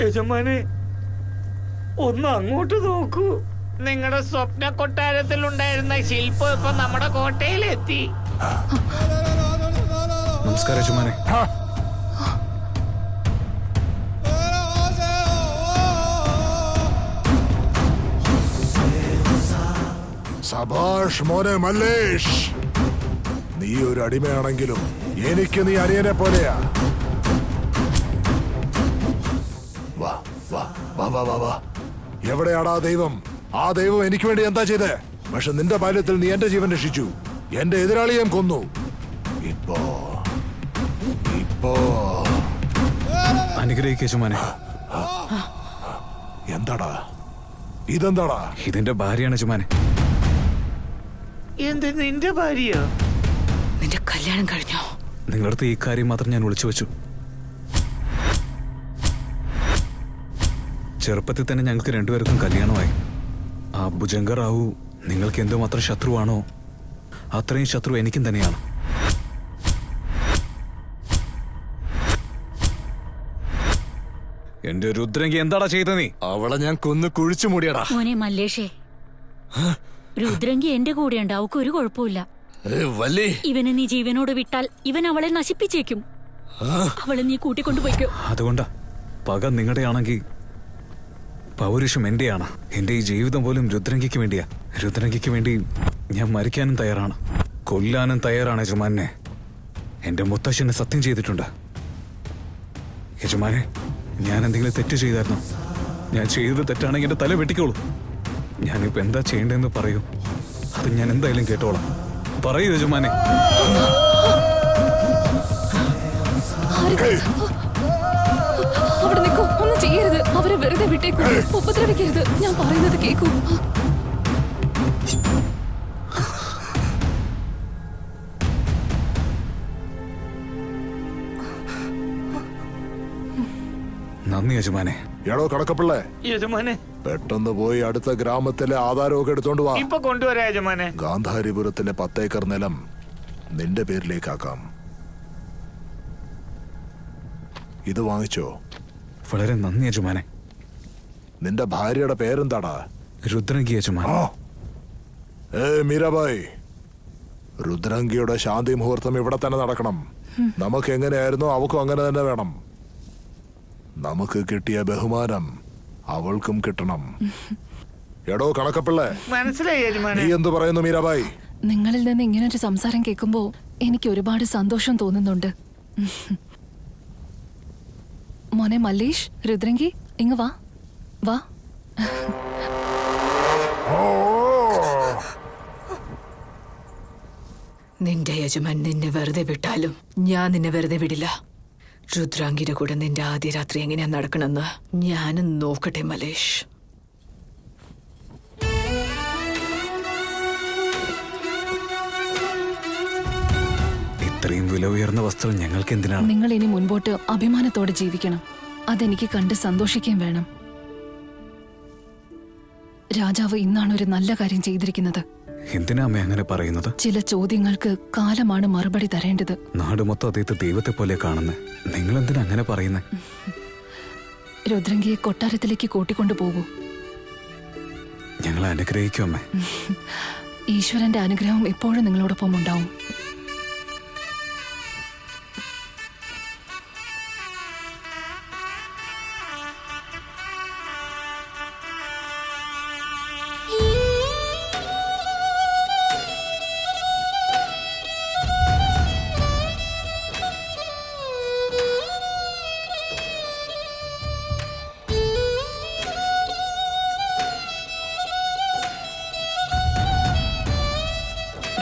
യജമാനെ, ഒന്ന് അങ്ങോട്ട് നോക്കൂ. നിങ്ങളുടെ സ്വപ്ന കൊട്ടാരത്തിൽ ഉണ്ടായിരുന്ന ശില്പം ഇപ്പൊ നമ്മുടെ കോട്ടയിലെത്തി. നമസ്കാരം യജമാനെ. സബാഷ് മോനെ മല്ലേഷ്, നീ ഒരു അടിമയാണെങ്കിലും എനിക്ക് നീ അനിയനെ പോലെയാ. വാ വാ വാ വാ വാ വാ. എവിടെയാടാ ദൈവം? ആ ദൈവം എനിക്ക് വേണ്ടി എന്താ ചെയ്തേ? പക്ഷെ നിന്റെ ബാല്യത്തിൽ നീ എന്റെ ജീവൻ രക്ഷിച്ചു, എന്റെ എതിരാളിയെയും കൊന്നു. ഇപ്പോ ഇപ്പോ അനുഗ്രഹിക്കുക യജമാനെ. എന്താടാ ഇതെന്താടാ? ഇതെന്റെ ഭാര്യയാണ് യജമാനെ. എന്ത്, നിന്റെ ഭാര്യ? നിന്റെ കല്യാണം കഴിഞ്ഞോ? നിങ്ങളുടെ അടുത്ത് ഈ കാര്യം മാത്രം ഞാൻ വിളിച്ചു വെച്ചു. ചെറുപ്പത്തിൽ തന്നെ ഞങ്ങൾക്ക് രണ്ടുപേർക്കും കല്യാണമായി. ആ ഭുജംഗ റാവു നിങ്ങൾക്ക് എന്തുമാത്രം ശത്രുവാണോ അത്രയും ശത്രു എനിക്കും തന്നെയാണ്. എന്റെ രുദ്രങ്കി എന്താടാ ചെയ്ത നീ? അവളെ ഞാൻ കൊന്നു കുഴിച്ചു മൂടിയടാ. മോനെ മല്ലേഷേ, രുദ്രങ്കി എന്റെ കൂടെയുണ്ട്, അവൾക്ക് ഒരു കുഴപ്പമില്ല. വല്ലി, ഇവനെ നീ ജീവനോട് വിട്ടാൽ ഇവൻ അവളെ നശിപ്പിച്ചേക്കും. അവളെ നീ കൂട്ടിക്കൊണ്ടുപോയിക്കോ. അതുകൊണ്ടാ പക നിങ്ങളുടെ ആണെങ്കിൽ പൗരുഷം എന്റെയാണ്. എന്റെ ഈ ജീവിതം പോലും രുദ്രങ്കിക്ക് വേണ്ടിയാ. രുദ്രങ്കിക്ക് വേണ്ടി ഞാൻ മരിക്കാനും തയ്യാറാണ്, കൊല്ലാനും തയ്യാറാണ് യജമാനെ. എന്റെ മുത്തശ്ശനെ സത്യം ചെയ്തിട്ടുണ്ട്. യജമാനെ, ഞാൻ എന്തെങ്കിലും തെറ്റ് ചെയ്തായിരുന്നു? ഞാൻ ചെയ്തത് തെറ്റാണെങ്കിൽ എന്റെ തല വെട്ടിക്കോളൂ. ഞാനിപ്പോ എന്താ ചെയ്യേണ്ടതെന്ന് പറയൂ, അത് ഞാൻ എന്തായാലും കേട്ടോളാം. പറയൂ യജമാനെ. അവിടെ നിൽക്കൂ, ഒന്നും ചെയ്യരുത്. അവരെ വെറുതെ വിട്ടേക്കൂ, ഉപദ്രവിക്കരുത്. ഞാൻ പറയുന്നത് കേൾക്കൂ. നന്ദി യജമാനെ. എടോ കടക്കപ്പിള്ളേ, യജമാനെ, പെട്ടെന്ന് പോയി അടുത്ത ഗ്രാമത്തിലെ ആധാരമൊക്കെ എടുത്തോണ്ട് വാ. ഇപ്പൊ കൊണ്ടുവരാ യജമാനെ. ഗാന്ധാരിപുരത്തിലെ 10 ഏക്കർ നിലം നിന്റെ പേരിലേക്കാക്കാം. ഇത് വാങ്ങിച്ചോ. വളരെ നന്ദി യജമാനെ. നിന്റെ ഭാര്യയുടെ പേരെന്താടാ? രുദ്രങ്കി യജമാൻ. മീരാബായി, രുദ്രങ്കിയുടെ ശാന്തി മുഹൂർത്തം ഇവിടെ തന്നെ നടക്കണം. നമുക്ക് എങ്ങനെയായിരുന്നോ അവക്കും അങ്ങനെ തന്നെ വേണം. നമുക്ക് കിട്ടിയ ബഹുമാനം അവൾക്കും കിട്ടണം. എടോ കണക്കപ്പിള്ളേ, മനസ്സിലായി യജമാനെ. നീ എന്തു പറയുന്നു മീരാബായി? നിങ്ങളിൽ നിന്ന് ഇങ്ങനൊരു സംസാരം കേൾക്കുമ്പോ എനിക്ക് ഒരുപാട് സന്തോഷം തോന്നുന്നുണ്ട്. മോനെ മല്ലേഷ്, രുദ്രങ്കി, ഇങ്ങ് വാ വാ. നിന്റെ യജമാൻ നിന്നെ വെറുതെ വിട്ടാലും ഞാൻ നിന്നെ വെറുതെ വിടില്ല. രുദ്രാങ്കിയുടെ കൂടെ നിന്റെ ആദ്യ രാത്രി എങ്ങനെയാ നടക്കണമെന്ന് ഞാനും നോക്കട്ടെ മലേഷ്. ഇത്രയും വില ഉയർന്ന വസ്ത്രം ഞങ്ങൾക്ക് എന്തിനാണ്? നിങ്ങൾ ഇനി മുൻപോട്ട് അഭിമാനത്തോടെ ജീവിക്കണം. അതെനിക്ക് കണ്ട് സന്തോഷിക്കുകയും വേണം. രാജാവ് ഇന്നാണ് ഒരു നല്ല കാര്യം ചെയ്തിരിക്കുന്നത്. എന്തിനാ അമ്മ അങ്ങനെ പറയുന്നത്? ചില ചോദ്യങ്ങൾക്ക് കാലമാണ് മറുപടി തരേണ്ടത്. നാട് മൊത്തം അദ്ദേഹത്തെ ദൈവത്തെ പോലെ കാണുന്നത്. നിങ്ങൾ എന്തിനാ അങ്ങനെ പറയുന്നത്? രുദ്രങ്കിയെ കൊട്ടാരത്തിലേക്ക് കൂട്ടിക്കൊണ്ടു പോകൂ. ഞങ്ങളെ അനുഗ്രഹിക്കും അമ്മേ. ഈശ്വരന്റെ അനുഗ്രഹം എപ്പോഴും നിങ്ങളോടൊപ്പം ഉണ്ടാവും.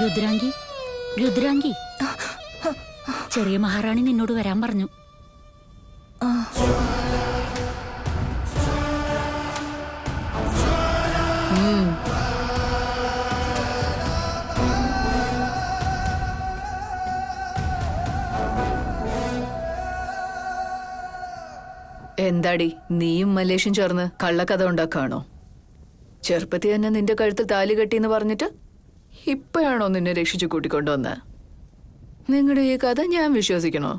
രുദ്രാങ്കി, രുദ്രാങ്കി, ചെറിയ മഹാറാണി നിന്നോട് വരാൻ പറഞ്ഞു. എന്താടി നീയും മലേഷും ചേർന്ന് കള്ളക്കഥ ഉണ്ടാക്കാണോ? ചെറുപ്പത്തിൽ തന്നെ നിന്റെ കഴുത്തിൽ താലി കെട്ടിന്ന് പറഞ്ഞിട്ട് ഇപ്പോഴാണോ നിന്നെ രക്ഷിച്ചു കൂട്ടിക്കൊണ്ടുവന്ന്? നിങ്ങളുടെ ഈ കഥ ഞാൻ വിശ്വസിക്കണോ?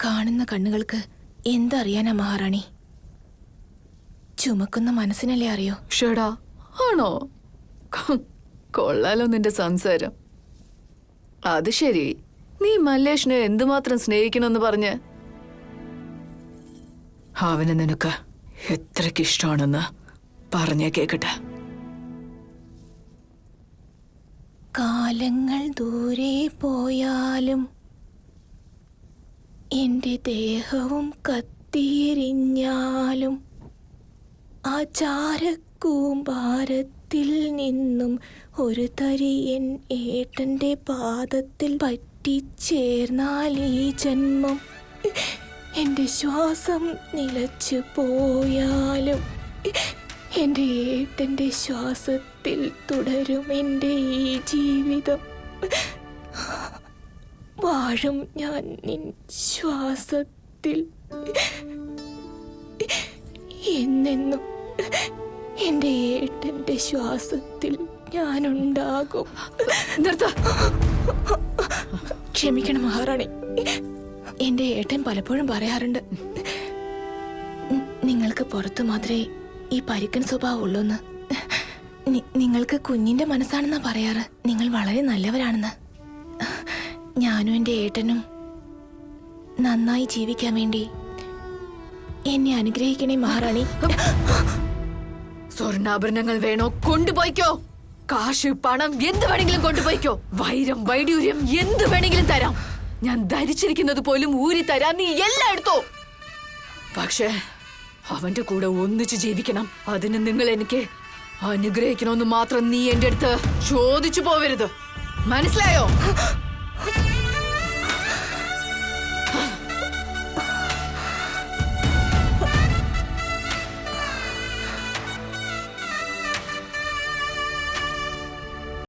കാണുന്ന കണ്ണുകൾക്ക് എന്തറിയാനാ മഹാറാണി? ചുമക്കുന്ന മനസ്സിനല്ലേ അറിയോ? ഷടാ ആണോ? കൊള്ളാലോ നിന്റെ സംസാരം. അത് ശരി, നീ മല്ലേഷിനെ എന്തുമാത്രം സ്നേഹിക്കണമെന്ന് പറഞ്ഞ് അവന് നിനക്ക് എത്രയ്ക്ക് ഇഷ്ടമാണെന്ന് പറഞ്ഞേ കേക്കട്ടെ. കാലങ്ങൾ ദൂരെ പോയാലും എന്റെ ദേഹവും കത്തിയെരിഞ്ഞാലും ആചാരക്കൂമ്പാരത്തിൽ നിന്നും ഒരു തരി എൻ ഏട്ടന്റെ പാദത്തിൽ പറ്റിച്ചേർന്നാൽ ഈ ജന്മം എന്റെ ശ്വാസം നിലച്ചു പോയാലും എന്റെ ഏട്ടന്റെ ശ്വാസത്തിൽ തുടരും എന്റെ ഈ ജീവിതം. വാഴും ഞാൻ നിൻ ശ്വാസത്തിൽ എന്നെന്നും. എന്റെ ഏട്ടന്റെ ശ്വാസത്തിൽ ഞാനുണ്ടാകും. നിർത്ത. ക്ഷമിക്കണം മഹാറാണി. എന്റെ ഏട്ടൻ പലപ്പോഴും പറയാറുണ്ട്, നിങ്ങൾക്ക് പുറത്തു മാത്രമേ ഈ പരിക്കൻ സ്വഭാവം ഉള്ളൂന്ന്. നിങ്ങൾക്ക് കുഞ്ഞിന്റെ മനസ്സാണെന്നാ പറയാറ്. നിങ്ങൾ വളരെ നല്ലവരാണെന്ന്. ഞാനും എന്റെ ഏട്ടനും നന്നായി ജീവിക്കാൻ വേണ്ടി എന്നെ അനുഗ്രഹിക്കണേ മഹാറാണി. സ്വർണ്ണാഭരണങ്ങൾ വേണോ? കൊണ്ടുപോയിക്കോ. കാശ്, പണം എന്ത് വേണമെങ്കിലും കൊണ്ടുപോയിക്കോ. വൈരം, വൈഡൂര്യം എന്ത് വേണമെങ്കിലും തരാം. ഞാൻ ധരിച്ചിരിക്കുന്നത് പോലും ഊരി തരാൻ നീ എല്ലാം എടുത്തോ. പക്ഷേ അവന്റെ കൂടെ ഒന്നിച്ച് ജീവിക്കണം. അതിന് നിങ്ങൾ എനിക്ക് അനുഗ്രഹിക്കണമെന്ന് മാത്രം നീ എന്റെ അടുത്ത് ചോദിച്ചു പോവരുത്. മനസ്സിലായോ?